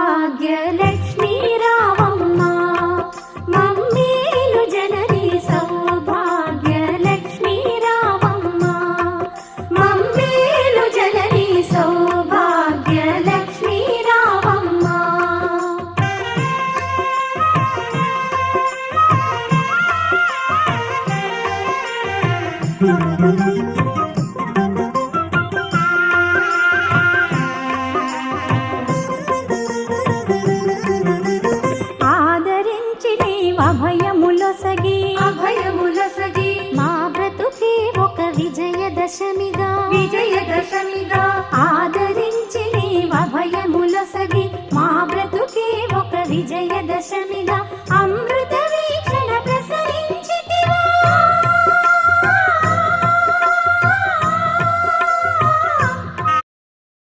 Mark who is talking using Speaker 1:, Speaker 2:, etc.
Speaker 1: సౌభాగ్యలక్ష్మీ రావమ్మ మమ్మేలు జనని సౌభాగ్యలక్ష్మీ రావమ్మ మమ్మేలు జనని సౌభాగ్యలక్ష్మీ రావమ్మ. ఆదరించి నీవభయములొసగి మా బ్రతుకే ఒక విజయదశమిగా ఆదరించి నీవభయములొసగి మా బ్రతుకే ఒక విజయదశమిగా